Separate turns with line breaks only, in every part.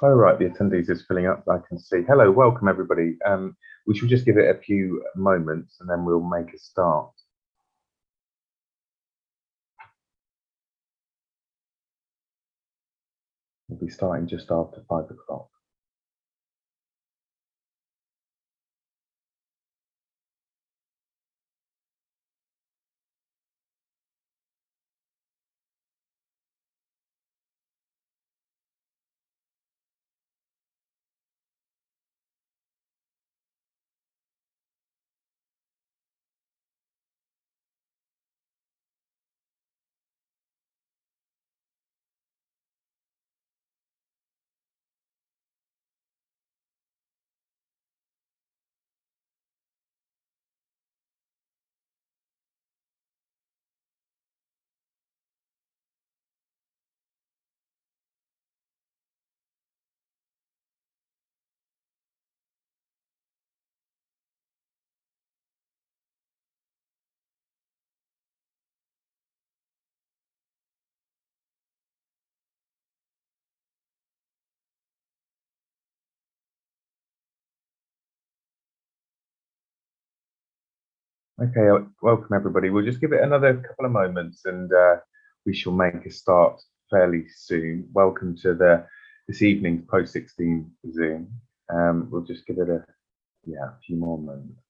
Oh, right, the attendees is filling up, I can see. Hello, welcome everybody. We shall just give it a few moments and then we'll make a start. We'll be starting just after 5 o'clock. Okay, welcome everybody. We'll just give it another couple of moments and we shall make a start fairly soon. Welcome to this evening's Post-16 Zoom. We'll just give it a few more moments.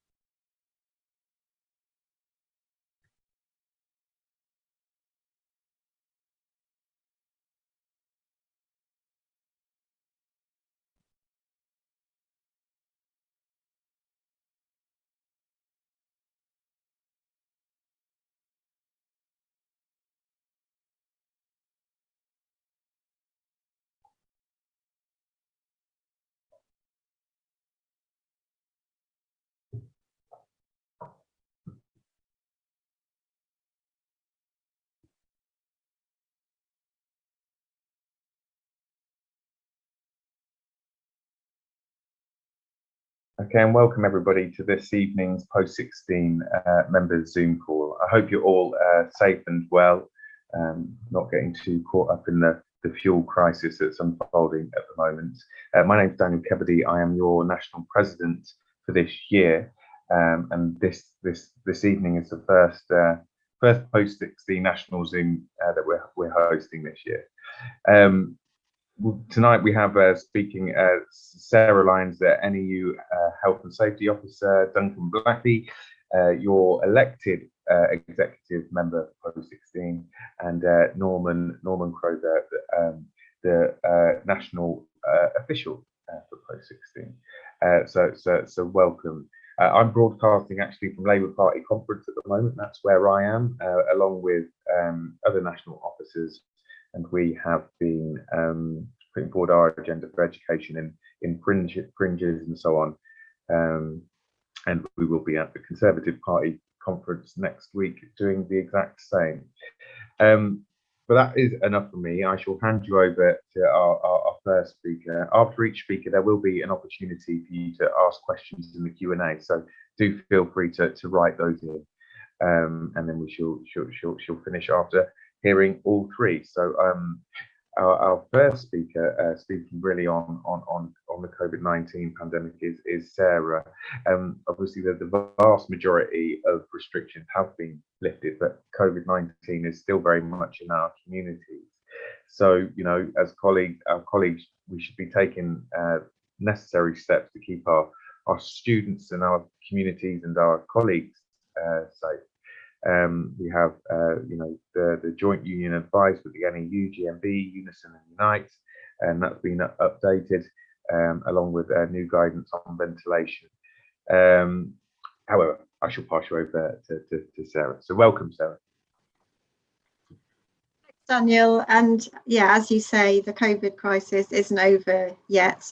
Okay, and welcome everybody to this evening's Post-16 members Zoom call. I hope you're all safe and well, not getting too caught up in the fuel crisis that's unfolding at the moment. My name is Daniel Kebedy. I am your national president for this year, and this evening is the first Post-16 national Zoom that we're hosting this year. Tonight we have speaking Sarah Lyons, the NEU Health and Safety Officer, Duncan Blackie, your elected executive member for Post-16, and Norman Crowe, the national official for Post-16. So welcome. I'm broadcasting actually from Labour Party conference at the moment. That's where I am, along with other national officers. And we have been putting forward our agenda for education in fringes and so on. And we will be at the Conservative Party conference next week doing the exact same. But that is enough for me. I shall hand you over to our first speaker. After each speaker, there will be an opportunity for you to ask questions in the Q&A. So do feel free to write those in. And then she'll finish after hearing all three. So our first speaker speaking really on the COVID-19 pandemic is Sarah. Obviously the vast majority of restrictions have been lifted, but COVID-19 is still very much in our communities. So, you know, as our colleagues, we should be taking necessary steps to keep our students and our communities and our colleagues safe. We have, the joint union advised with the NEU, GMB, Unison and Unite, and that's been updated along with new guidance on ventilation. However, I shall pass you over to Sarah. So welcome, Sarah.
Thanks, Daniel. And yeah, as you say, the COVID crisis isn't over yet.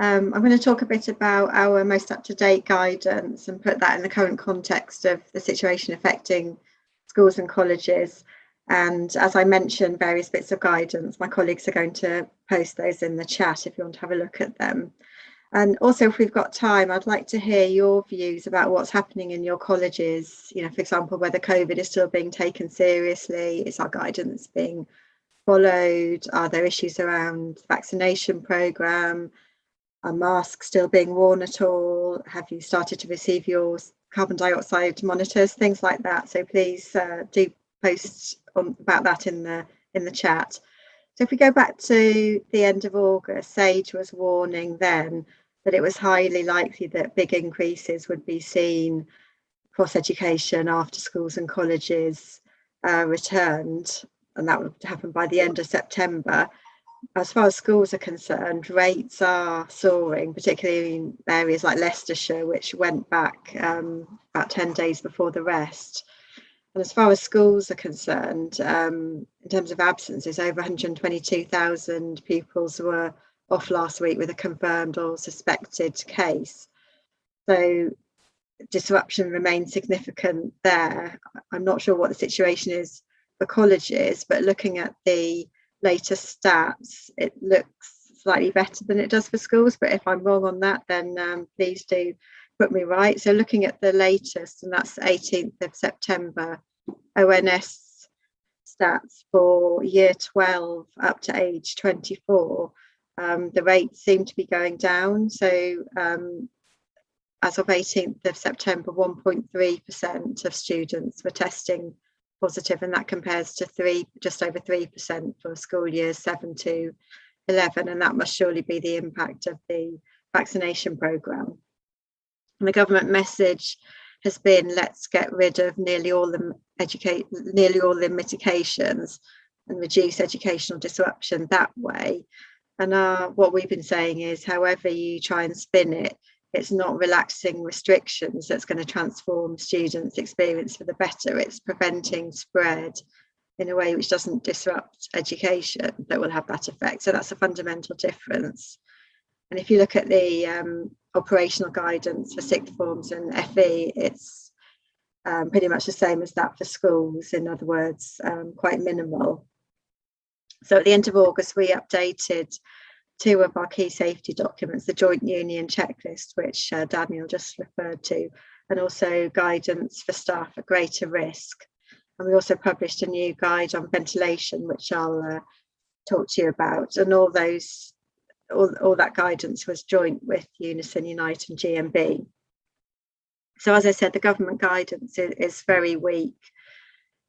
I'm going to talk a bit about our most up-to-date guidance and put that in the current context of the situation affecting schools and colleges. And as I mentioned, various bits of guidance, my colleagues are going to post those in the chat if you want to have a look at them. And also, if we've got time, I'd like to hear your views about what's happening in your colleges. You know, for example, whether COVID is still being taken seriously, is our guidance being followed? Are there issues around the vaccination programme? Are masks still being worn at all? Have you started to receive your carbon dioxide monitors? Things like that. So please do post about that in the chat. So if we go back to the end of August, SAGE was warning then that it was highly likely that big increases would be seen across education after schools and colleges returned, and that would happen by the end of September. As far as schools are concerned, rates are soaring, particularly in areas like Leicestershire, which went back about 10 days before the rest. And as far as schools are concerned, in terms of absences, over 122,000 pupils were off last week with a confirmed or suspected case. So disruption remains significant there. I'm not sure what the situation is for colleges, but looking at the latest stats, it looks slightly better than it does for schools. But if I'm wrong on that, then please do put me right. So looking at the latest, and that's 18th of September, ONS stats for year 12 up to age 24, the rates seem to be going down. So as of 18th of September, 1.3% of students were testing positive, and that compares to just over 3% for school years 7 to 11, and that must surely be the impact of the vaccination programme. And the government message has been, let's get rid of nearly all the mitigations and reduce educational disruption that way. And what we've been saying is, however you try and spin it, it's not relaxing restrictions that's going to transform students' experience for the better. It's preventing spread in a way which doesn't disrupt education that will have that effect. So that's a fundamental difference. And if you look at the operational guidance for sixth forms and FE, it's pretty much the same as that for schools. In other words, quite minimal. So at the end of August, we updated 2 of our key safety documents, the Joint Union Checklist, which Daniel just referred to, and also guidance for staff at greater risk. And we also published a new guide on ventilation, which I'll talk to you about. And all that guidance was joint with Unison, Unite and GMB. So as I said, the government guidance is very weak.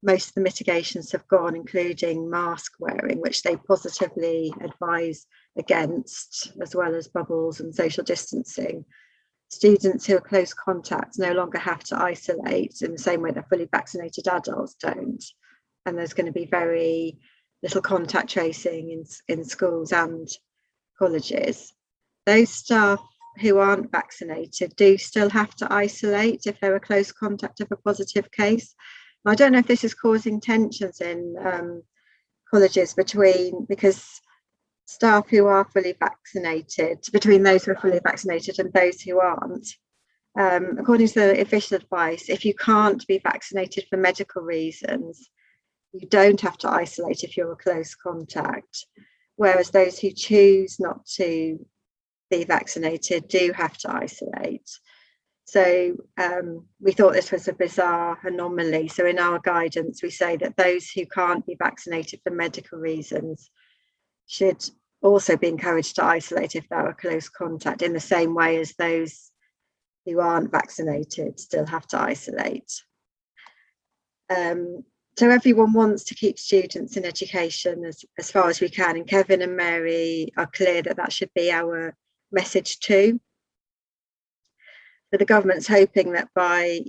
Most of the mitigations have gone, including mask wearing, which they positively advise against, as well as bubbles and social distancing. Students who are close contacts no longer have to isolate in the same way that fully vaccinated adults don't. And there's going to be very little contact tracing in schools and colleges. Those staff who aren't vaccinated do still have to isolate if they're a close contact of a positive case. I don't know if this is causing tensions in colleges because staff who are fully vaccinated, between those who are fully vaccinated and those who aren't, according to the official advice, if you can't be vaccinated for medical reasons, you don't have to isolate if you're a close contact, whereas those who choose not to be vaccinated do have to isolate. So we thought this was a bizarre anomaly. So in our guidance, we say that those who can't be vaccinated for medical reasons should also be encouraged to isolate if they're a close contact, in the same way as those who aren't vaccinated still have to isolate. So everyone wants to keep students in education as far as we can. And Kevin and Mary are clear that that should be our message too. But the government's hoping that by,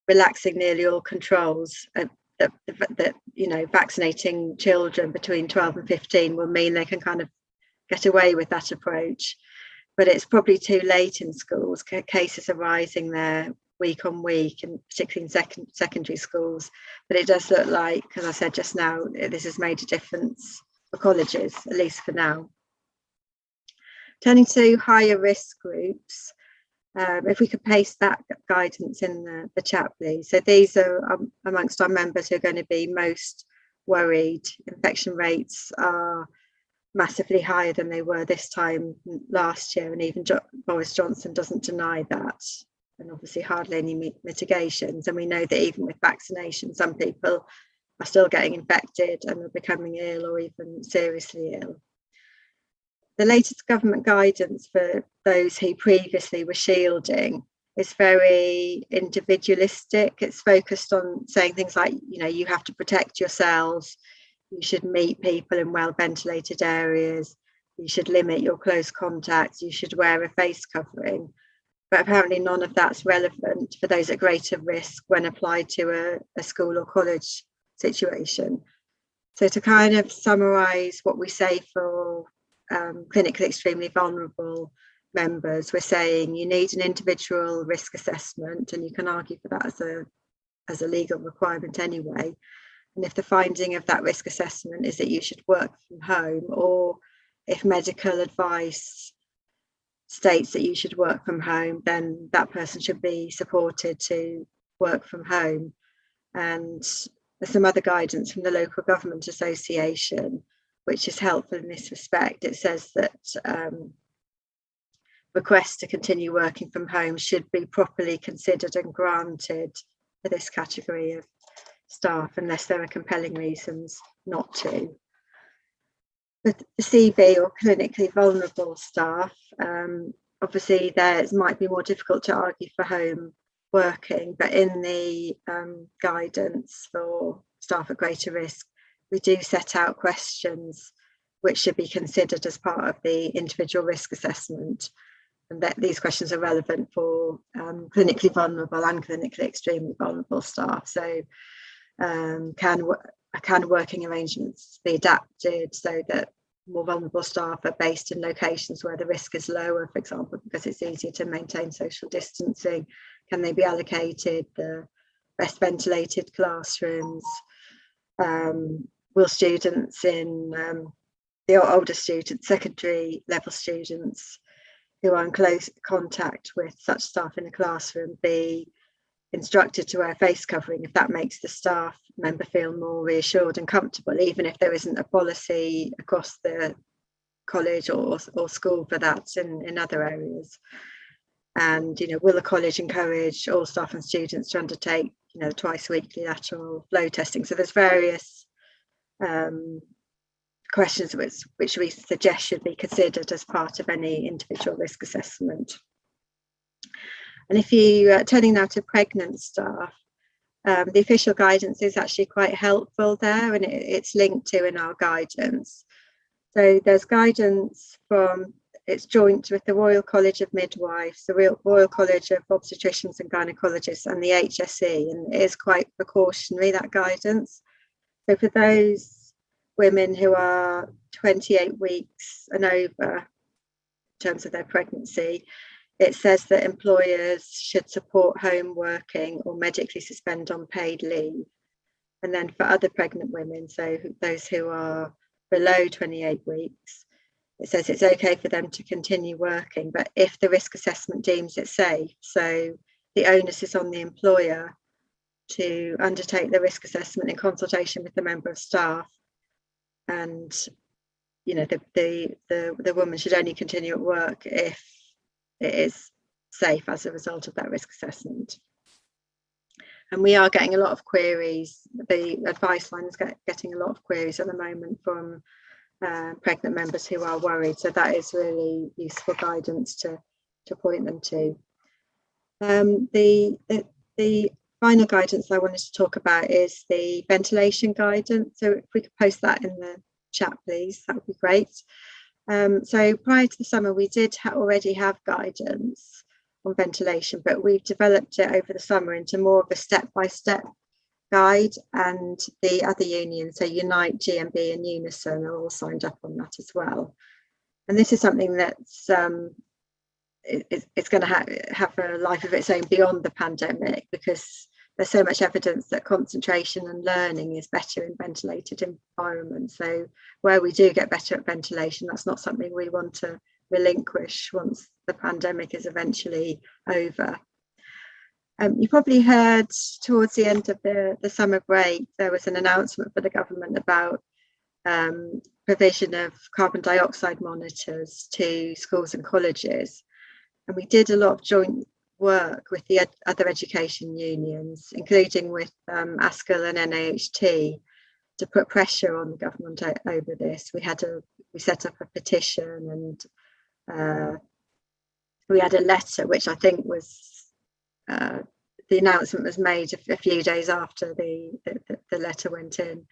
relaxing nearly all controls, that vaccinating children between 12 and 15 will mean they can kind of get away with that approach. But it's probably too late in schools. Cases are rising there week on week, and particularly in secondary schools. But it does look like, as I said just now, this has made a difference for colleges, at least for now. Turning to higher risk groups, if we could paste that guidance in the chat, please. So these are amongst our members who are going to be most worried. Infection rates are massively higher than they were this time last year, and even Boris Johnson doesn't deny that, and obviously hardly any mitigations. And we know that even with vaccination, some people are still getting infected and are becoming ill or even seriously ill. The latest government guidance for those who previously were shielding is very individualistic. It's focused on saying things like, you have to protect yourselves, you should meet people in well ventilated areas, you should limit your close contacts, you should wear a face covering. But apparently none of that's relevant for those at greater risk when applied to a school or college situation. So to kind of summarise what we say for clinically extremely vulnerable members, we're saying you need an individual risk assessment, and you can argue for that as a legal requirement anyway. And if the finding of that risk assessment is that you should work from home, or if medical advice states that you should work from home, then that person should be supported to work from home. And there's some other guidance from the Local Government Association, which is helpful in this respect. It says that requests to continue working from home should be properly considered and granted for this category of staff, unless there are compelling reasons not to. With the CV or clinically vulnerable staff, obviously there might be more difficult to argue for home working, but in the guidance for staff at greater risk, we do set out questions which should be considered as part of the individual risk assessment, and that these questions are relevant for clinically vulnerable and clinically extremely vulnerable staff. So can working arrangements be adapted so that more vulnerable staff are based in locations where the risk is lower, for example, because it's easier to maintain social distancing? Can they be allocated the best ventilated classrooms? Will students in the older students, secondary level students who are in close contact with such staff in a classroom, be instructed to wear a face covering if that makes the staff member feel more reassured and comfortable, even if there isn't a policy across the college or school for that in other areas? And will the college encourage all staff and students to undertake twice weekly lateral flow testing? So there's various questions which we suggest should be considered as part of any individual risk assessment. And if you turning now to pregnant staff, the official guidance is actually quite helpful there, and it's linked to in our guidance. So there's guidance it's joint with the Royal College of Midwives, the Royal College of Obstetricians and Gynecologists, and the HSE, and it is quite precautionary, that guidance. So for those women who are 28 weeks and over in terms of their pregnancy, it says that employers should support home working or medically suspend unpaid leave. And then for other pregnant women, so those who are below 28 weeks, it says it's okay for them to continue working, but if the risk assessment deems it safe. So the onus is on the employer to undertake the risk assessment in consultation with the member of staff, and the woman should only continue at work if it is safe as a result of that risk assessment. And we are getting a lot of queries. The advice line is getting a lot of queries at the moment from pregnant members who are worried. So that is really useful guidance to point them to. The final guidance I wanted to talk about is the ventilation guidance. So if we could post that in the chat, please, that would be great. So prior to the summer, we did already have guidance on ventilation, but we've developed it over the summer into more of a step-by-step guide, and the other unions, so Unite, GMB and Unison, are all signed up on that as well. And this is something that's it's going to have a life of its own beyond the pandemic, because there's so much evidence that concentration and learning is better in ventilated environments. So where we do get better at ventilation, that's not something we want to relinquish once the pandemic is eventually over. You probably heard towards the end of the summer break, there was an announcement for the government about provision of carbon dioxide monitors to schools and colleges. And we did a lot of joint work with the other education unions, including with ASCL and NAHT, to put pressure on the government over this, we set up a petition, and we had a letter, which I think was the announcement was made a few days after the letter went in.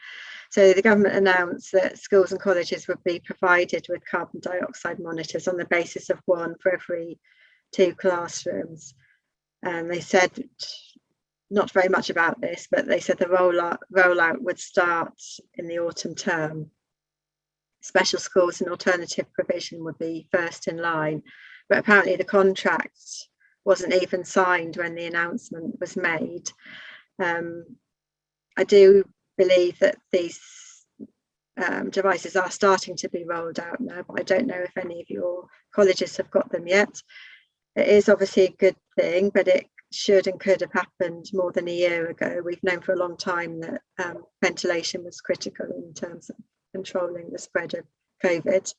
So the government announced that schools and colleges would be provided with carbon dioxide monitors on the basis of one for every 2 classrooms. And they said not very much about this, but they said the rollout would start in the autumn term. Special schools and alternative provision would be first in line, but apparently the contract wasn't even signed when the announcement was made. I do believe that these devices are starting to be rolled out now, but I don't know if any of your colleges have got them yet. It is obviously a good thing, but it should and could have happened more than a year ago. We've known for a long time that ventilation was critical in terms of controlling the spread of COVID.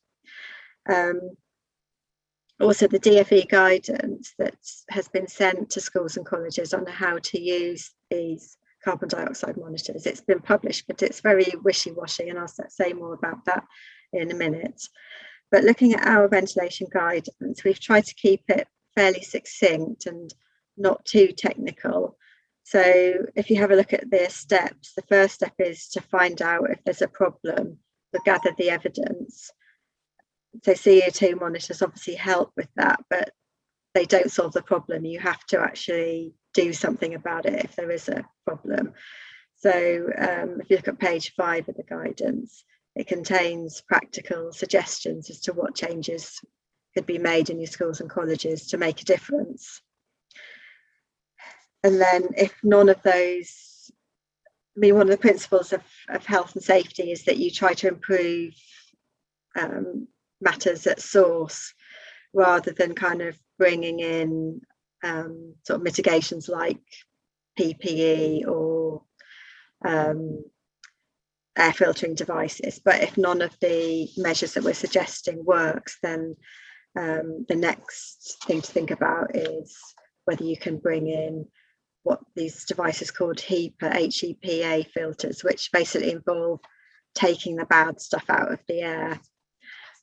Also, the DfE guidance that has been sent to schools and colleges on how to use these carbon dioxide monitors, it's been published, but it's very wishy-washy, and I'll say more about that in a minute. But looking at our ventilation guidance, we've tried to keep it fairly succinct and not too technical. So if you have a look at the steps, the first step is to find out if there's a problem, to gather the evidence. So CO2 monitors obviously help with that, but they don't solve the problem. You have to actually do something about it if there is a problem. So if you look at page 5 of the guidance, it contains practical suggestions as to what changes could be made in your schools and colleges to make a difference. And then if none of those, I mean, one of the principles of health and safety is that you try to improve matters at source, rather than kind of bringing in sort of mitigations like PPE or air filtering devices. But if none of the measures that we're suggesting works, then the next thing to think about is whether you can bring in what these devices called HEPA filters, which basically involve taking the bad stuff out of the air.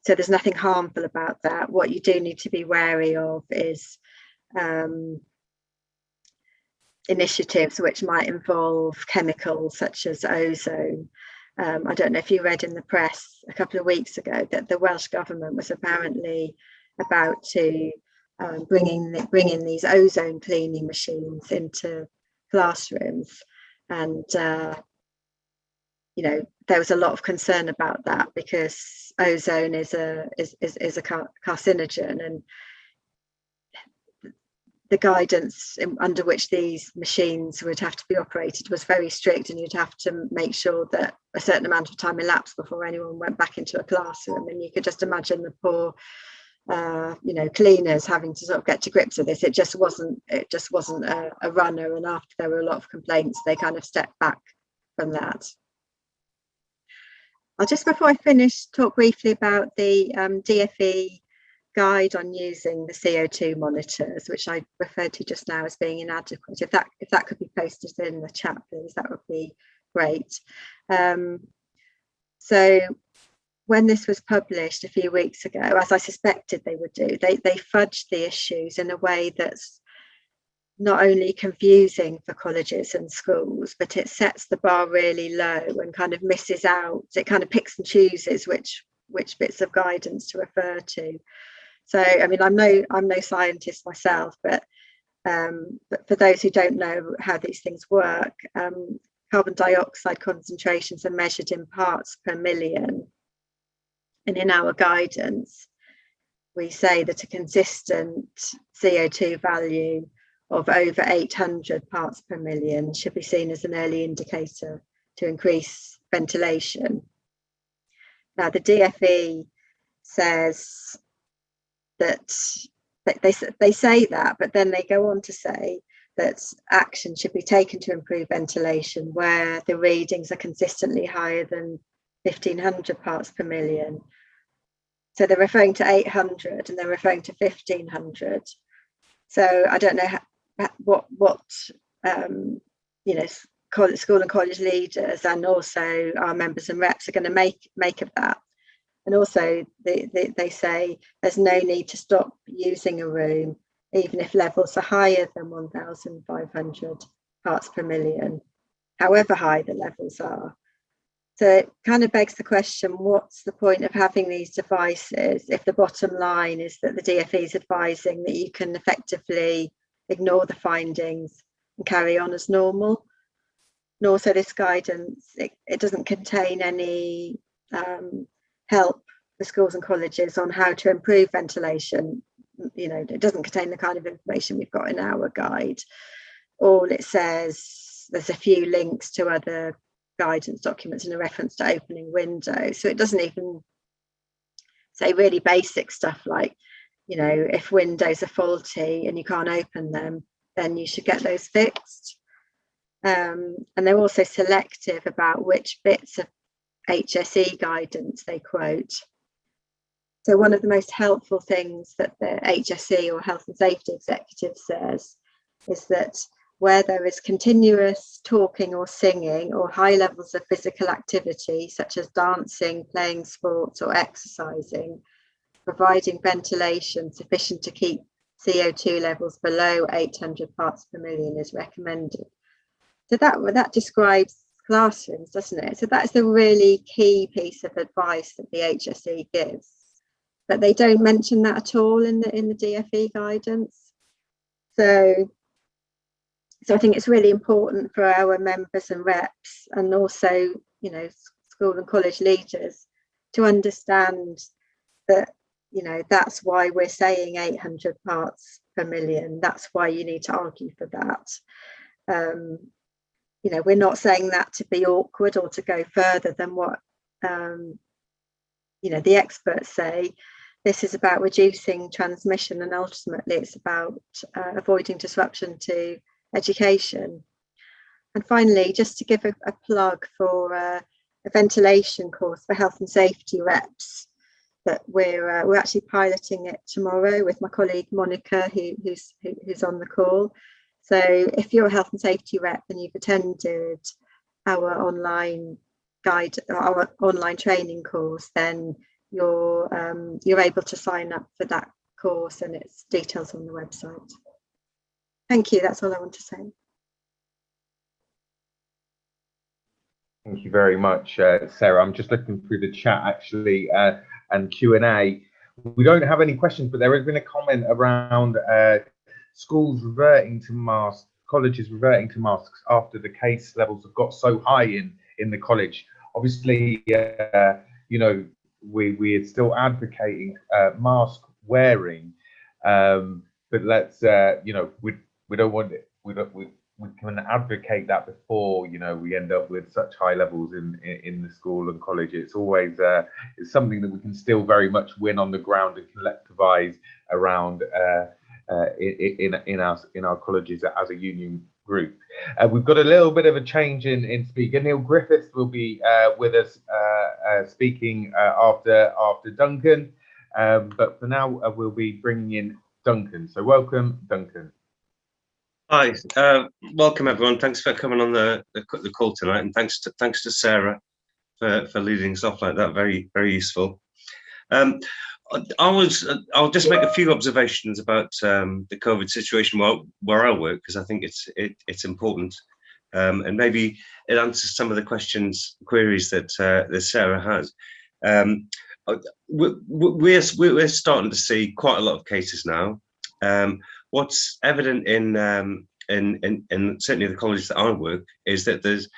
So there's nothing harmful about that. What you do need to be wary of is initiatives which might involve chemicals such as ozone. I don't know if you read in the press a couple of weeks ago that the Welsh government was apparently about to bring in these ozone cleaning machines into classrooms, and you know, there was a lot of concern about that because ozone is a carcinogen, and the guidance under which these machines would have to be operated was very strict, and you'd have to make sure that a certain amount of time elapsed before anyone went back into a classroom. And you could just imagine the poor you know, cleaners having to sort of get to grips with this. It just wasn't a runner, and after there were a lot of complaints, they kind of stepped back from that. I'll just, before I finish, talk briefly about the DfE guide on using the CO2 monitors, which I referred to just now as being inadequate. If that could be posted in the chat, please, that would be great. So when this was published a few weeks ago, as I suspected they would do, they fudged the issues in a way that's not only confusing for colleges and schools, but it sets the bar really low and kind of misses out. It kind of picks and chooses which bits of guidance to refer to. So, I mean, I'm no scientist myself, but for those who don't know how these things work, carbon dioxide concentrations are measured in parts per million. And in our guidance, we say that a consistent CO2 value of over 800 parts per million should be seen as an early indicator to increase ventilation. Now, the DfE says that they say that, but then they go on to say that action should be taken to improve ventilation where the readings are consistently higher than 1500 parts per million. So they're referring to 800 and they're referring to 1500. So I don't know what you know, school and college leaders and also our members and reps are going to make of that. And also they say there's no need to stop using a room, even if levels are higher than 1,500 parts per million, however high the levels are. So it kind of begs the question, what's the point of having these devices if the bottom line is that the DfE is advising that you can effectively ignore the findings and carry on as normal? And also this guidance, it doesn't contain any help for schools and colleges on how to improve ventilation. You know, it doesn't contain the kind of information we've got in our guide. All it says, there's a few links to other guidance documents and a reference to opening windows. So it doesn't even say really basic stuff like, you know, if windows are faulty and you can't open them, then you should get those fixed. And they're also selective about which bits of HSE guidance they quote. So one of the most helpful things that the HSE or Health and Safety Executive says is that where there is continuous talking or singing or high levels of physical activity, such as dancing, playing sports or exercising, providing ventilation sufficient to keep CO2 levels below 800 parts per million is recommended. So that describes classrooms, doesn't it? So that's the really key piece of advice that the HSE gives. But they don't mention that at all in the DfE guidance. So I think it's really important for our members and reps, and also, you know, school and college leaders, to understand that, you know, that's why we're saying 800 parts per million. That's why you need to argue for that. You know, we're not saying that to be awkward or to go further than what, you know, the experts say. This is about reducing transmission, and ultimately it's about avoiding disruption to education. And finally, just to give a plug for a ventilation course for health and safety reps that we're actually piloting it tomorrow with my colleague Monica, who's on the call. So if you're a health and safety rep and you've attended our online guide, our online training course, then you're able to sign up for that course, and it's details on the website. Thank you. That's all I want to say.
Thank you very much, Sarah. I'm just looking through the chat actually and Q&A. We don't have any questions, but there has been a comment around schools reverting to masks, colleges reverting to masks after the case levels have got so high in the college. Obviously, you know, we are still advocating mask wearing, but let's you know, we don't want it. We can advocate that before, you know, we end up with such high levels in the school and college. It's always it's something that we can still very much win on the ground and collectivise around in our colleges as a union group. We've got a little bit of a change in speaker. Neil Griffiths will be with us speaking after Duncan, but for now we'll be bringing in Duncan. So welcome, Duncan.
Hi, welcome everyone. Thanks for coming on the call tonight, and thanks to Sarah for leading us off like that. Very useful. I'll just make a few observations about the COVID situation where I work, because I think it's important, and maybe it answers some of the queries that Sarah has. We're starting to see quite a lot of cases now. What's evident in certainly the college that I work is that there's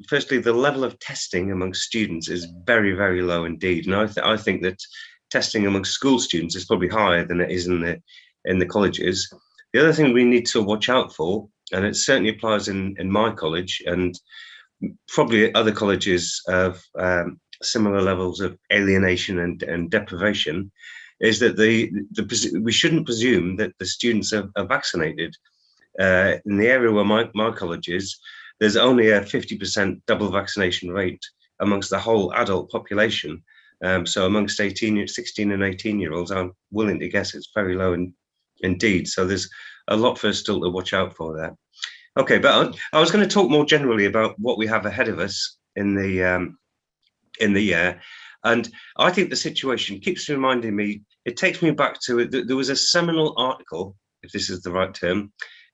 firstly the level of testing amongst students is very low indeed, and I think that testing amongst school students is probably higher than it is in the colleges. The other thing we need to watch out for, and it certainly applies in my college and probably other colleges of similar levels of alienation and deprivation, is that we shouldn't presume that the students are vaccinated. In the area where my college is, there's only a 50% double vaccination rate amongst the whole adult population. So amongst 16 and 18-year-olds, I'm willing to guess it's very low indeed. So there's a lot for us still to watch out for there. Okay, but I was going to talk more generally about what we have ahead of us in the year, and I think the situation keeps reminding me. It takes me back to it. There was a seminal article, if this is the right term,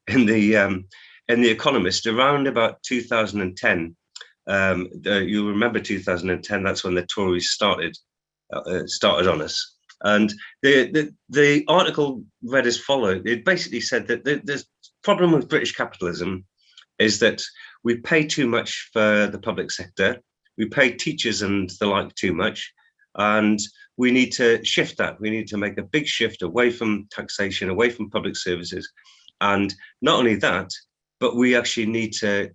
in the Economist around about 2010. You'll remember 2010. That's when the Tories started on us. And the article read as follows. It basically said that the problem with British capitalism is that we pay too much for the public sector. We pay teachers and the like too much. And we need to shift that. We need to make a big shift away from taxation, away from public services. And not only that, but we actually need to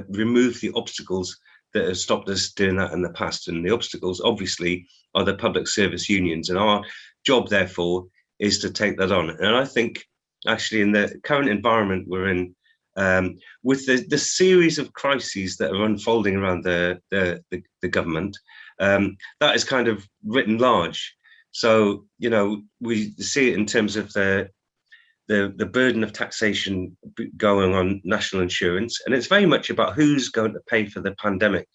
remove the obstacles that have stopped us doing that in the past. And the obstacles, obviously, are the public service unions. And our job, therefore, is to take that on. And I think, actually, in the current environment we're in, with the series of crises that are unfolding around the government, that is kind of written large. So, you know, we see it in terms of the burden of taxation going on national insurance, and it's very much about who's going to pay for the pandemic,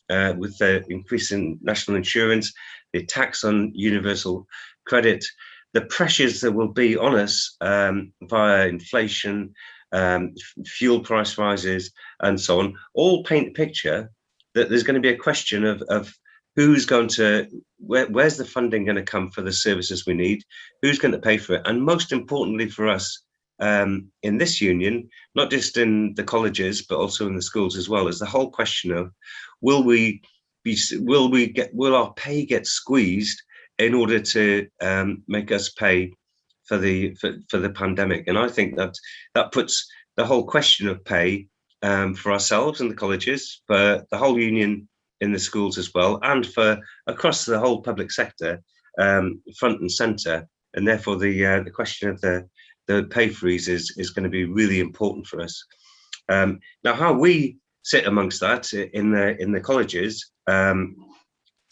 with the increase in national insurance, the tax on universal credit, the pressures that will be on us via inflation, fuel price rises, and so on, all paint a picture that there's going to be a question of who's going to, where's the funding going to come for the services we need, who's going to pay for it, and most importantly for us in this union, not just in the colleges but also in the schools as well, is the whole question of will our pay get squeezed in order to make us pay for the pandemic. And I think that puts the whole question of pay for ourselves in the colleges, for the whole union in the schools as well, and for across the whole public sector, front and centre. And therefore the question of the pay freeze is going to be really important for us. Now, how we sit amongst that in the colleges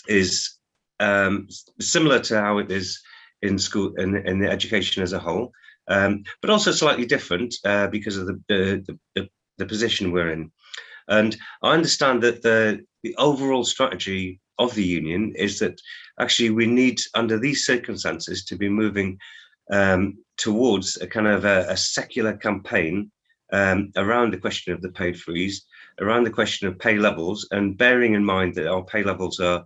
is similar to how it is in school and in the education as a whole, but also slightly different because of the position we're in. And I understand that the overall strategy of the union is that actually we need, under these circumstances, to be moving towards a kind of a secular campaign around the question of the pay freeze, around the question of pay levels, and bearing in mind that our pay levels are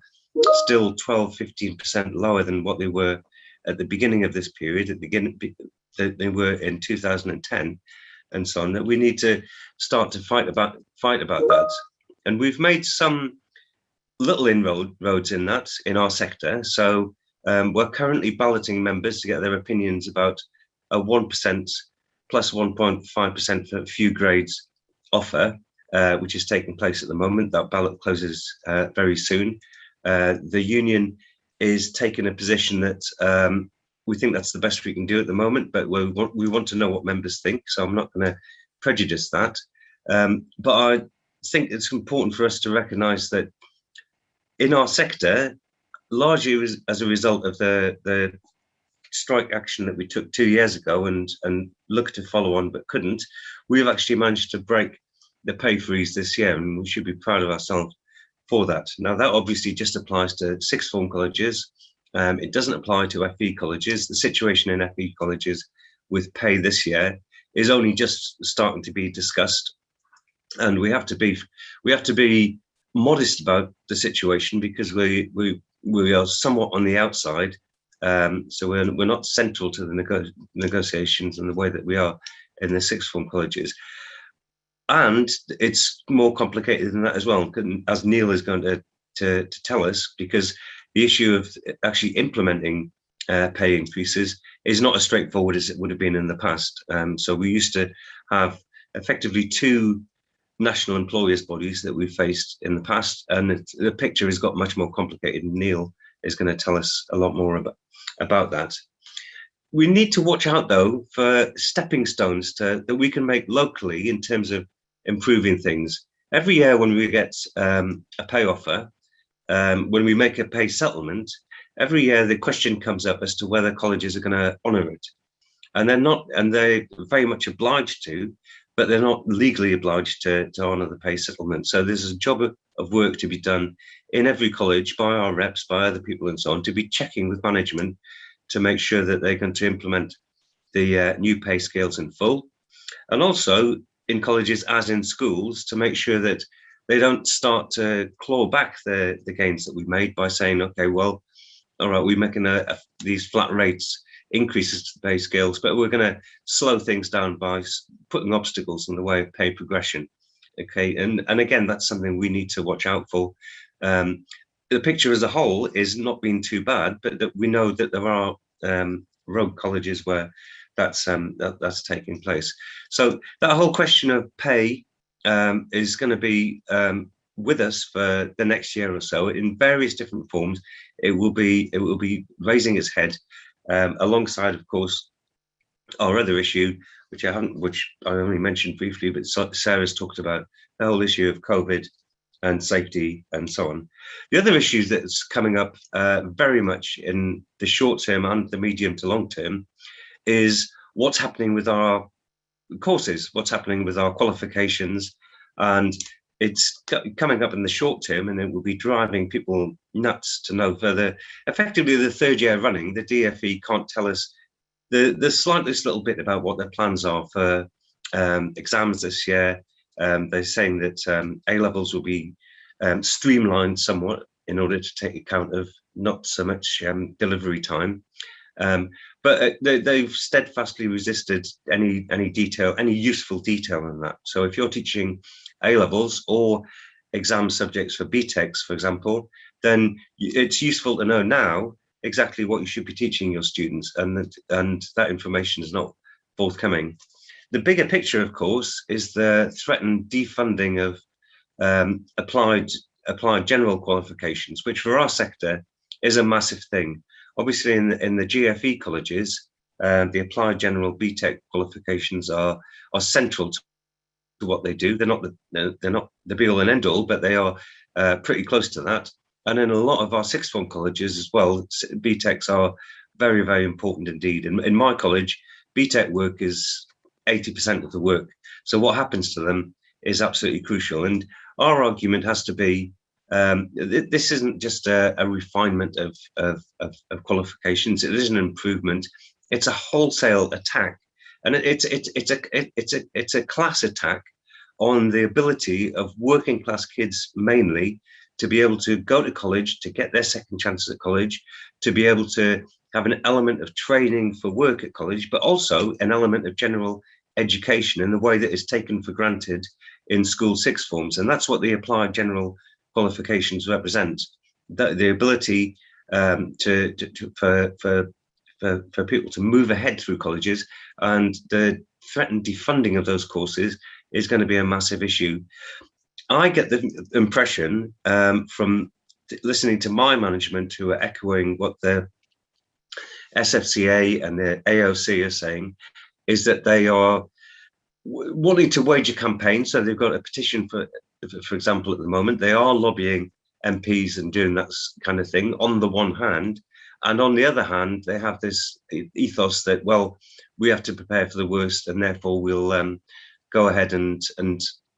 still 12–15% lower than what they were at the beginning of this period, that they were in 2010, and so on, that we need to start to fight about that. And we've made some little inroads in that in our sector. So we're currently balloting members to get their opinions about a 1% plus 1.5% for a few grades offer, which is taking place at the moment. That ballot closes very soon. The union is taking a position that we think that's the best we can do at the moment, but we want to know what members think, so I'm not going to prejudice that. But I think it's important for us to recognise that in our sector, largely as a result of the strike action that we took 2 years ago and looked to follow on but couldn't, we've actually managed to break the pay freeze this year, and we should be proud of ourselves for that. Now, that obviously just applies to sixth form colleges. It doesn't apply to FE colleges. The situation in FE colleges with pay this year is only just starting to be discussed, and we have to be modest about the situation because we are somewhat on the outside. So we're not central to the negotiations in the way that we are in the sixth form colleges. And it's more complicated than that as well, as Neil is going to tell us, because the issue of actually implementing pay increases is not as straightforward as it would have been in the past. So we used to have effectively two national employers bodies that we faced in the past, and the picture has got much more complicated. Neil is going to tell us a lot more about that. We need to watch out, though, for stepping stones that we can make locally in terms of improving things. Every year when we get a pay offer, when we make a pay settlement, every year the question comes up as to whether colleges are going to honour it. And they're not, and they're very much obliged to, but they're not legally obliged to honour the pay settlement. So there's a job of work to be done in every college by our reps, by other people and so on, to be checking with management to make sure that they're going to implement the new pay scales in full. And also in colleges, as in schools, to make sure that they don't start to claw back the gains that we've made by saying, okay, well, all right, we're making these flat rates increases to the pay scales, but we're going to slow things down by putting obstacles in the way of pay progression. Okay, and again, that's something we need to watch out for. The picture as a whole is not being too bad, but that we know that there are rogue colleges where that's taking place. So that whole question of pay is going to be with us for the next year or so in various different forms. It will be raising its head alongside, of course, our other issue, which I only mentioned briefly, but Sarah's talked about, the whole issue of COVID and safety and so on. The other issue that's coming up very much in the short term and the medium to long term is what's happening with our courses, what's happening with our qualifications, and it's coming up in the short term, and it will be driving people nuts to know further. Effectively, the third year running, the DFE can't tell us the slightest little bit about what their plans are for exams this year. They're saying that A-levels will be streamlined somewhat in order to take account of not so much delivery time. But they've steadfastly resisted any detail, any useful detail in that. So if you're teaching A-levels or exam subjects for Btecs, for example, then it's useful to know now exactly what you should be teaching your students, and that information is not forthcoming. The bigger picture, of course, is the threatened defunding of applied general qualifications, which for our sector is a massive thing. Obviously, in the GFE colleges, the applied general Btec qualifications are central to what they do. They're not the be all and end all, but they are pretty close to that. And in a lot of our sixth form colleges as well, Btecs are very, very important indeed. In my college, Btec work is 80% of the work. So what happens to them is absolutely crucial. And our argument has to be, this isn't just a refinement of qualifications. It is an improvement. It's a wholesale attack, and it's a class attack on the ability of working class kids mainly to be able to go to college, to get their second chances at college, to be able to have an element of training for work at college, but also an element of general education in the way that is taken for granted in school sixth forms. And that's what the applied general qualifications represent, the ability for people to move ahead through colleges, and the threatened defunding of those courses is going to be a massive issue. I get the impression from listening to my management, who are echoing what the SFCA and the AOC are saying, is that they are wanting to wage a campaign. So they've got a petition, for example, at the moment. They are lobbying MPs and doing that kind of thing on the one hand. And on the other hand, they have this ethos that, well, we have to prepare for the worst, and therefore we'll go ahead and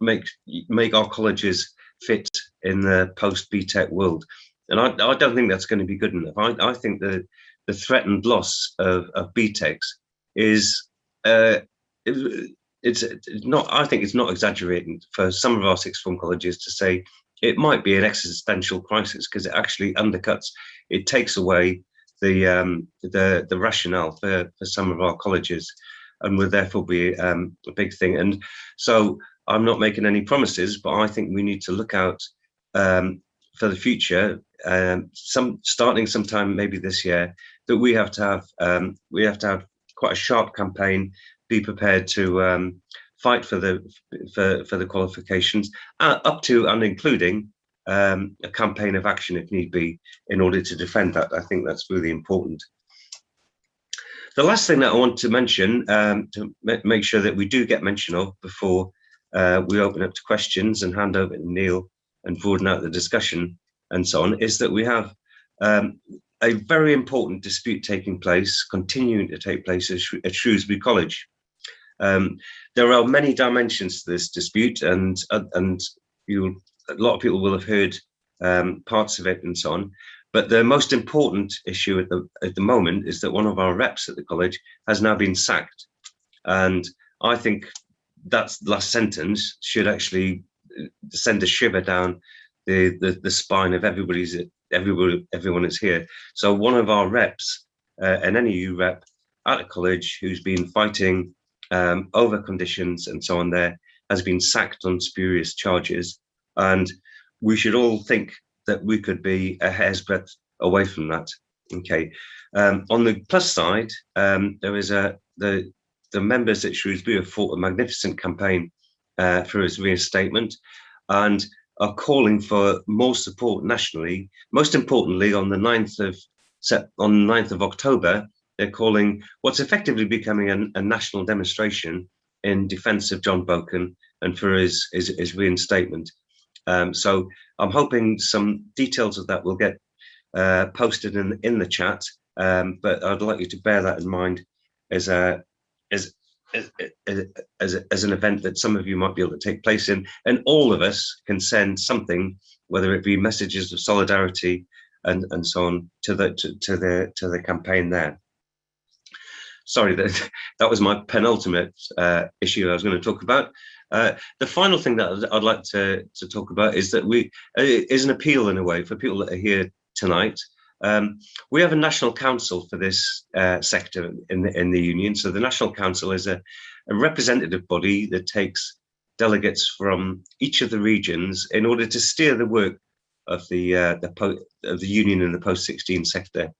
make our colleges fit in the post-Btec world. And I don't think that's going to be good enough. I think that the threatened loss of Btecs is it's not. I think it's not exaggerating for some of our sixth form colleges to say it might be an existential crisis, because it actually undercuts. It takes away the rationale for some of our colleges, and will therefore be a big thing. And so I'm not making any promises, but I think we need to look out for the future. Starting sometime maybe this year, that we have to have quite a sharp campaign. Be prepared to fight for the qualifications, up to and including a campaign of action if need be, in order to defend that. I think that's really important. The last thing that I want to mention, to make sure that we do get mention of before we open up to questions and hand over to Neil and broaden out the discussion and so on, is that we have a very important dispute taking place, continuing to take place at Shrewsbury College. There are many dimensions to this dispute, and a lot of people will have heard parts of it and so on. But the most important issue at the moment is that one of our reps at the college has now been sacked, and I think that last sentence should actually send a shiver down the spine of everyone is here. So one of our reps, an NEU rep at a college who's been fighting over conditions and so on there, has been sacked on spurious charges, and we should all think that we could be a hair's breadth away from that. Okay. On the plus side, there is the members at Shrewsbury have fought a magnificent campaign for his reinstatement, and are calling for more support nationally. Most importantly, on the 9th of October, they're calling what's effectively becoming a national demonstration in defence of John Boken and for his reinstatement. So I'm hoping some details of that will get posted in the chat, but I'd like you to bear that in mind as an event that some of you might be able to take place in, and all of us can send something, whether it be messages of solidarity and so on, to the campaign there. Sorry, that was my penultimate issue I was going to talk about. The final thing that I'd like to talk about is that is an appeal in a way for people that are here tonight. We have a national council for this sector in the union. So the National Council is a representative body that takes delegates from each of the regions in order to steer the work of the union in the post-16 sector.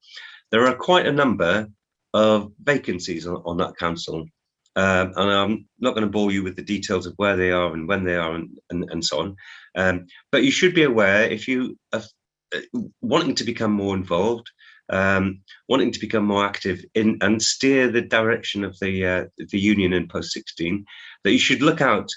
There are quite a number of vacancies on that council, and I'm not going to bore you with the details of where they are and when they are and so on. But you should be aware, if you are wanting to become more involved, wanting to become more active in and steer the direction of the union in post-16, that you should look out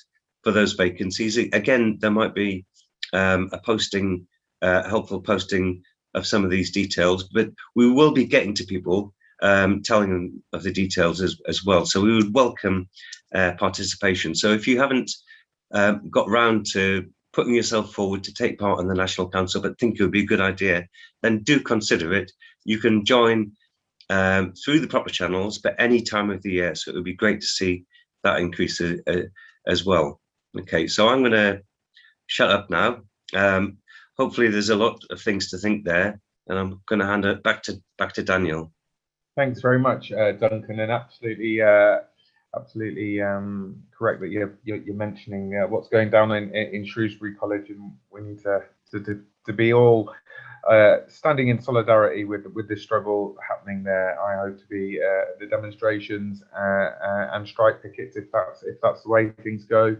for those vacancies. Again, there might be a posting, helpful posting of some of these details, but we will be getting to people, telling them of the details as well. So we would welcome participation. So if you haven't got round to putting yourself forward to take part in the National Council, but think it would be a good idea, then do consider it. You can join through the proper channels, but any time of the year. So it would be great to see that increase as well. Okay, so I'm going to shut up now. Hopefully there's a lot of things to think there, and I'm going to hand it back to Daniel.
Thanks very much, Duncan, and absolutely correct that you're mentioning what's going down in Shrewsbury College, and we need to be all standing in solidarity with the struggle happening there. I hope to be the demonstrations and strike pickets if that's the way things go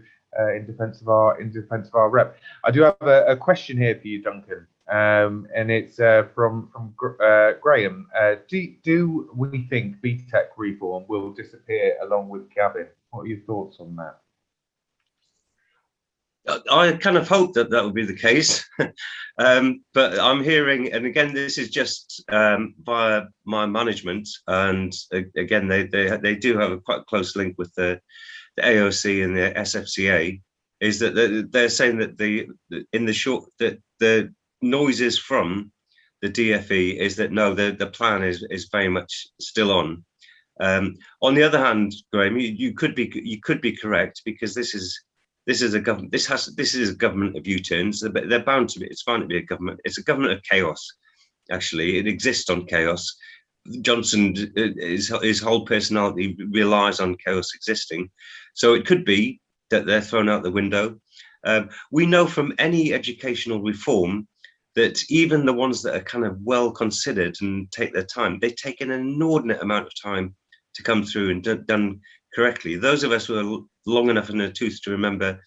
in defence of our rep. I do have a question here for you, Duncan. And it's from Graham. Do we think Btec reform will disappear along with Gavin? What are your thoughts on that?
I kind of hope that would be the case, but I'm hearing, and again, this is just via my management, and again, they do have a quite close link with the AOC and the SFCA. Is that they're saying that the noises from the DFE is that no, the plan is very much still on. On the other hand, Graham, you could be correct, because this is a government. This is a government of U-turns. They're bound to be. It's bound to be a government. It's a government of chaos. Actually, it exists on chaos. Johnson, his whole personality relies on chaos existing. So it could be that they're thrown out the window. We know from any educational reform that even the ones that are kind of well considered and take their time, they take an inordinate amount of time to come through and done correctly. Those of us who are long enough in the tooth to remember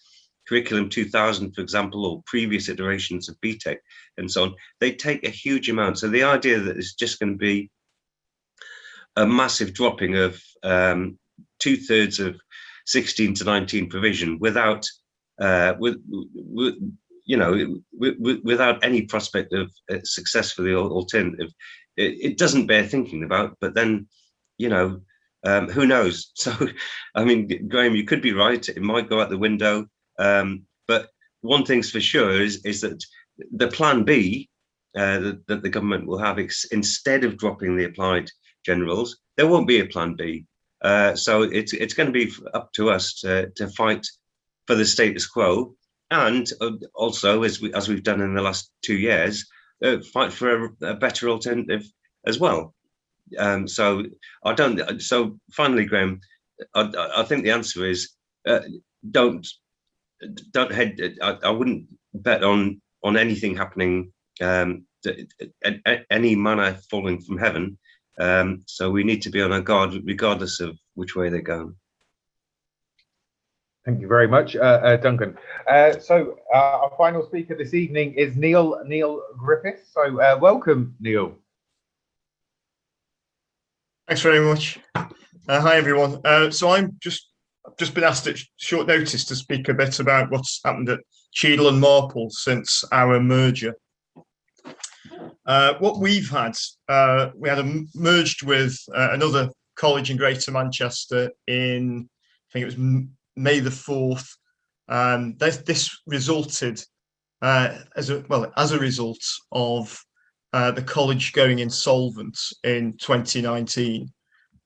Curriculum 2000, for example, or previous iterations of Btec and so on, they take a huge amount. So the idea that it's just going to be a massive dropping of 2/3 of 16 to 19 provision without without any prospect of success for the alternative, it doesn't bear thinking about. But then, Who knows? So, I mean, Graham, you could be right. It might go out the window. But one thing's for sure is that the plan B that the government will have, instead of dropping the applied generals, there won't be a plan B. So it's going to be up to us to fight for the status quo, and also, as we've done in the last 2 years, fight for a better alternative as well. So finally, Graham, I think the answer is don't head. I wouldn't bet on anything happening, any manna falling from heaven. So we need to be on our guard regardless of which way they're going.
Thank you very much, Duncan. So our final speaker this evening is Neil Griffiths. So welcome, Neil.
Thanks very much. Hi, everyone. So I've just been asked at short notice to speak a bit about what's happened at Cheadle and Marple since our merger. What we've had, we had merged with another college in Greater Manchester in, I think it was May the 4th. This resulted as a result of the college going insolvent in 2019,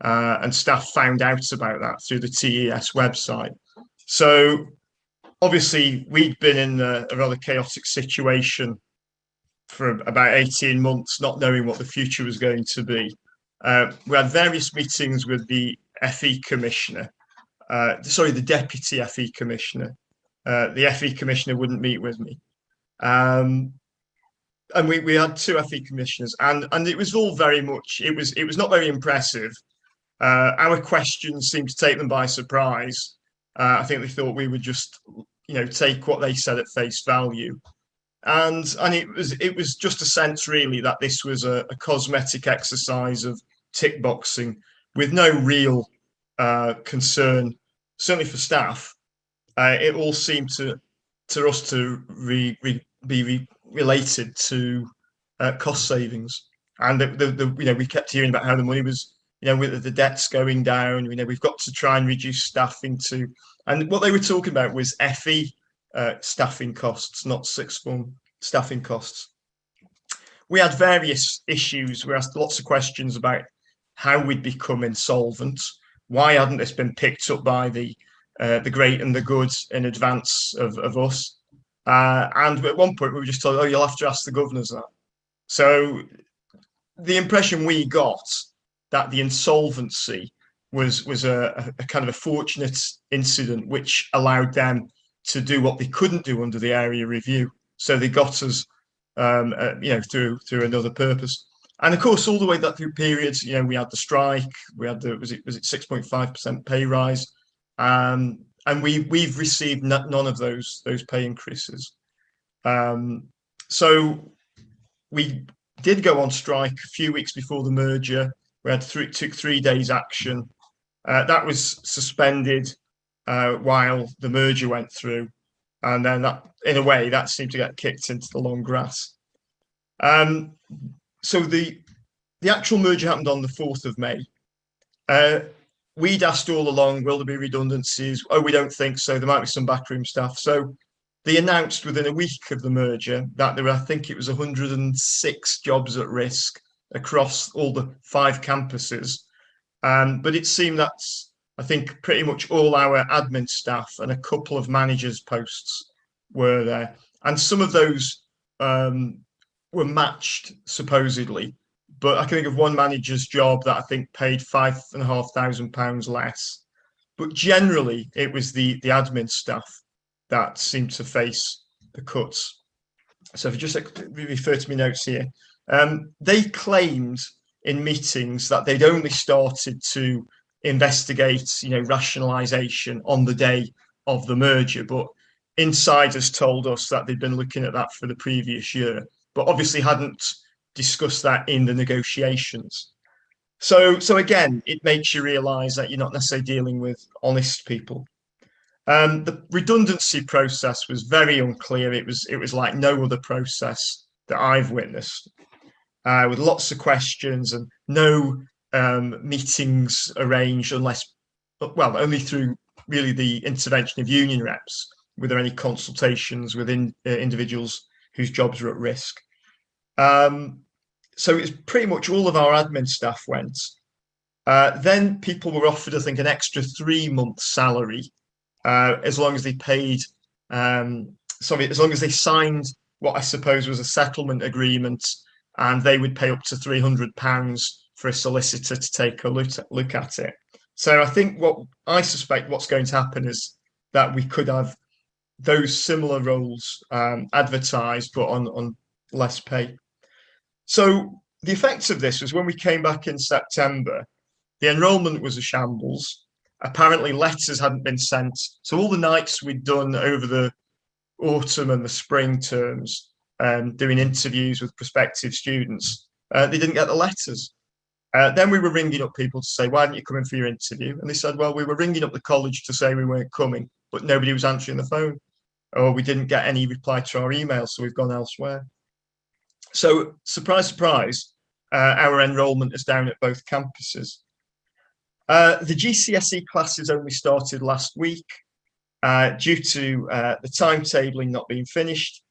and staff found out about that through the TES website. So obviously we'd been in a rather chaotic situation for about 18 months, not knowing what the future was going to be. We had various meetings with the FE Commissioner, the Deputy FE Commissioner. The FE Commissioner wouldn't meet with me. And we had 2 FE commissioners, and it was all very much, it was not very impressive. Our questions seemed to take them by surprise. I think they thought we would just, take what they said at face value. And it was just a sense really that this was a cosmetic exercise of tick boxing with no real concern, certainly for staff. It all seemed to us to be related to cost savings, and we kept hearing about how the money was, with the debts going down. We've got to try and reduce staffing and what they were talking about was FE staffing costs, not sixth form staffing costs. We had various issues. We asked lots of questions about how we'd become insolvent. Why hadn't this been picked up by the great and the good in advance of us? And at one point we were just told, you'll have to ask the governors that. So the impression we got that the insolvency was a kind of a fortunate incident which allowed them to do what they couldn't do under the area review. So they got us, through another purpose. And of course, all the way that through periods, we had the strike, we had was it 6.5% pay rise, and we've received none of those pay increases. So we did go on strike a few weeks before the merger. We took 3 days action. That was suspended while the merger went through, and then that, in a way, that seemed to get kicked into the long grass. So the actual merger happened on the 4th of May. We'd asked all along, will there be redundancies? Oh, we don't think so. There might be some backroom staff. So they announced within a week of the merger that there were, I think it was 106 jobs at risk across all the 5 campuses. But it seemed that I think pretty much all our admin staff and a couple of managers' posts were there. And some of those were matched, supposedly. But I can think of one manager's job that I think paid £5,500 less. But generally, it was the admin staff that seemed to face the cuts. So if you just refer to my notes here, they claimed in meetings that they'd only started to investigate, rationalisation on the day of the merger. But insiders told us that they'd been looking at that for the previous year, but obviously hadn't discussed that in the negotiations. So again, it makes you realise that you're not necessarily dealing with honest people. The redundancy process was very unclear. It was like no other process that I've witnessed, with lots of questions and no meetings arranged only through really the intervention of union reps. Were there any consultations with individuals whose jobs were at risk? So it's pretty much all of our admin staff went. Then people were offered, I think, an extra 3 months' salary as long as they paid. As long as they signed what I suppose was a settlement agreement, and they would pay up to £300 for a solicitor to take a look at it. So I think I suspect what's going to happen is that we could have those similar roles advertised, but on less pay. So the effects of this was when we came back in September, the enrolment was a shambles. Apparently letters hadn't been sent. So all the nights we'd done over the autumn and the spring terms, doing interviews with prospective students, they didn't get the letters. Then we were ringing up people to say, why didn't you come in for your interview? And they said, well, we were ringing up the college to say we weren't coming, but nobody was answering the phone. Or we didn't get any reply to our email, so we've gone elsewhere. So surprise, surprise, our enrolment is down at both campuses. The GCSE classes only started last week due to the timetabling not being finished,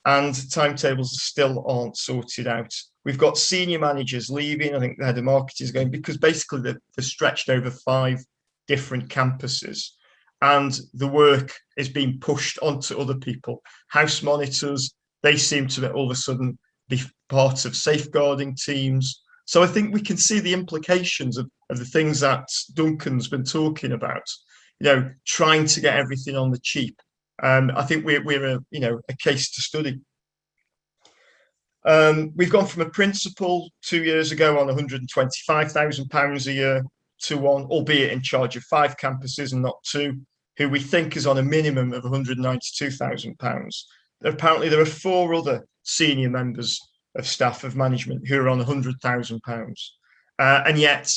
and timetables still aren't sorted out. We've got senior managers leaving. I think the head of marketing is going, because basically they're stretched over 5 different campuses, and the work is being pushed onto other people. House monitors, they seem to all of a sudden be part of safeguarding teams. So I think we can see the implications of the things that Duncan's been talking about, trying to get everything on the cheap. I think we're a case to study. We've gone from a principal 2 years ago on £125,000 a year to one, albeit in charge of 5 campuses and not 2, who we think is on a minimum of £192,000. Apparently there are 4 other senior members of staff of management who are on £100,000. And yet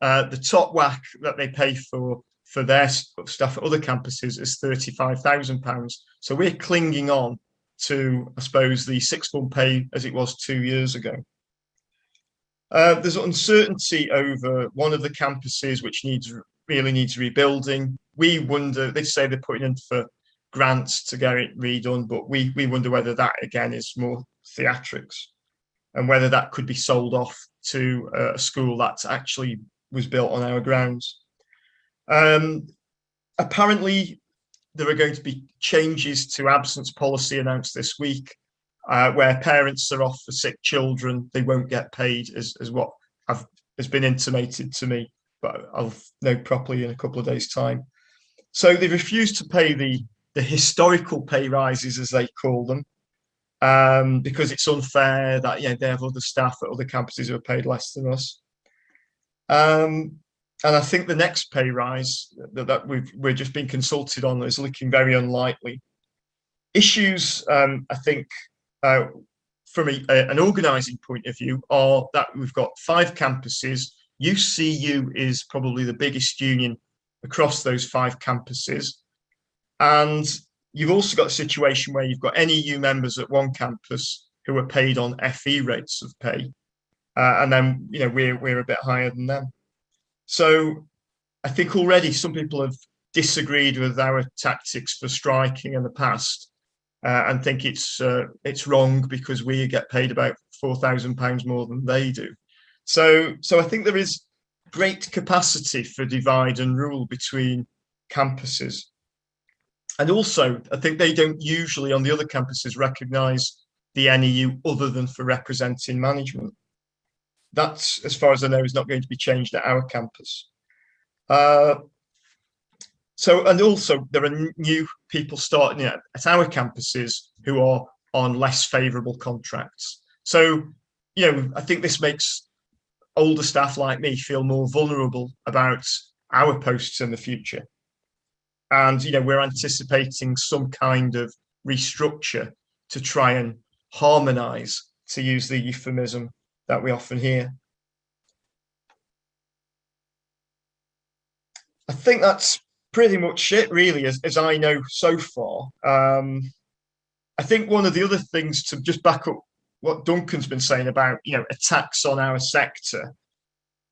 the top whack that they pay for their staff at other campuses is £35,000. So we're clinging on to, I suppose, the 6-month pay as it was 2 years ago. There's uncertainty over one of the campuses which really needs rebuilding. We wonder, they say they're putting in for grants to get it redone, but we wonder whether that again is more theatrics, and whether that could be sold off to a school that actually was built on our grounds. Apparently there are going to be changes to absence policy announced this week, where parents are off for sick children, they won't get paid, as what has been intimated to me, but I'll know properly in a couple of days' time. So they refused to pay the historical pay rises, as they call them, because it's unfair that they have other staff at other campuses who are paid less than us. And I think the next pay rise that we're just being consulted on is looking very unlikely. Issues, I think, from an organising point of view, are that we've got 5 campuses. UCU is probably the biggest union across those 5 campuses. And you've also got a situation where you've got NEU members at one campus who are paid on FE rates of pay. And then, we're a bit higher than them. So I think already some people have disagreed with our tactics for striking in the past, and think it's wrong because we get paid about £4,000 more than they do. So I think there is great capacity for divide and rule between campuses. And also, I think they don't usually on the other campuses recognise the NEU other than for representing management. That's, as far as I know, is not going to be changed at our campus. And also there are new people starting at our campuses who are on less favourable contracts. So, I think this makes older staff like me feel more vulnerable about our posts in the future. And, we're anticipating some kind of restructure to try and harmonise, to use the euphemism that we often hear. I think that's pretty much it, really, as I know so far. I think one of the other things, to just back up what Duncan's been saying about, attacks on our sector,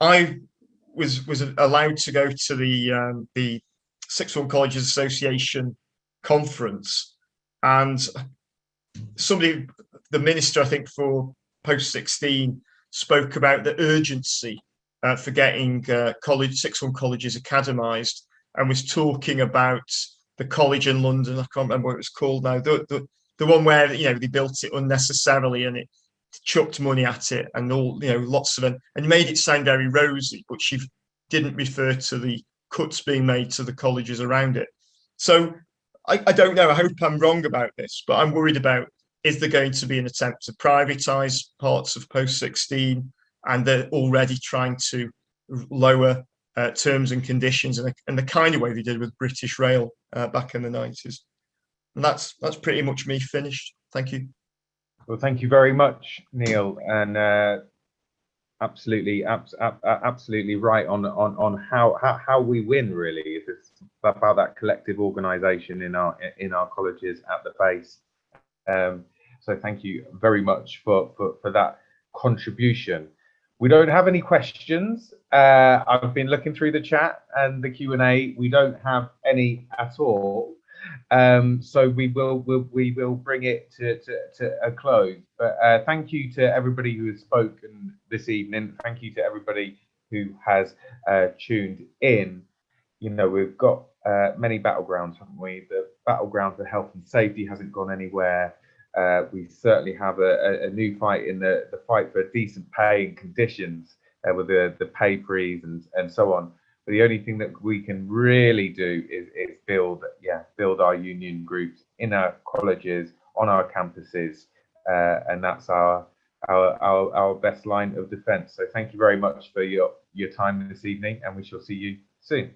I was allowed to go to the Sixth Form Colleges Association conference, and somebody, the minister, I think, for Post-16, spoke about the urgency for getting sixth form colleges academised, and was talking about the college in London. I can't remember what it was called now. The one where they built it unnecessarily and it chucked money at it and all lots of it, and made it sound very rosy, but she didn't refer to the cuts being made to the colleges around it. So I don't know. I hope I'm wrong about this, but I'm worried about, is there going to be an attempt to privatise parts of Post-16, and they're already trying to lower terms and conditions in the kind of way they did with British Rail back in the 90s. And that's pretty much me finished. Thank you.
Well, thank you very much, Neil, and absolutely right on how we win. Really, it's about that collective organisation in our colleges at the base. So thank you very much for that contribution. We don't have any questions. I've been looking through the chat and the Q&A. We don't have any at all. So we will bring it to a close. But thank you to everybody who has spoken this evening. Thank you to everybody who has tuned in. We've got many battlegrounds, haven't we? The battleground for health and safety hasn't gone anywhere. We certainly have a new fight in the fight for decent pay and conditions with the pay freeze and so on. But the only thing that we can really do is build our union groups in our colleges, on our campuses, and that's our best line of defence. So thank you very much for your time this evening, and we shall see you soon.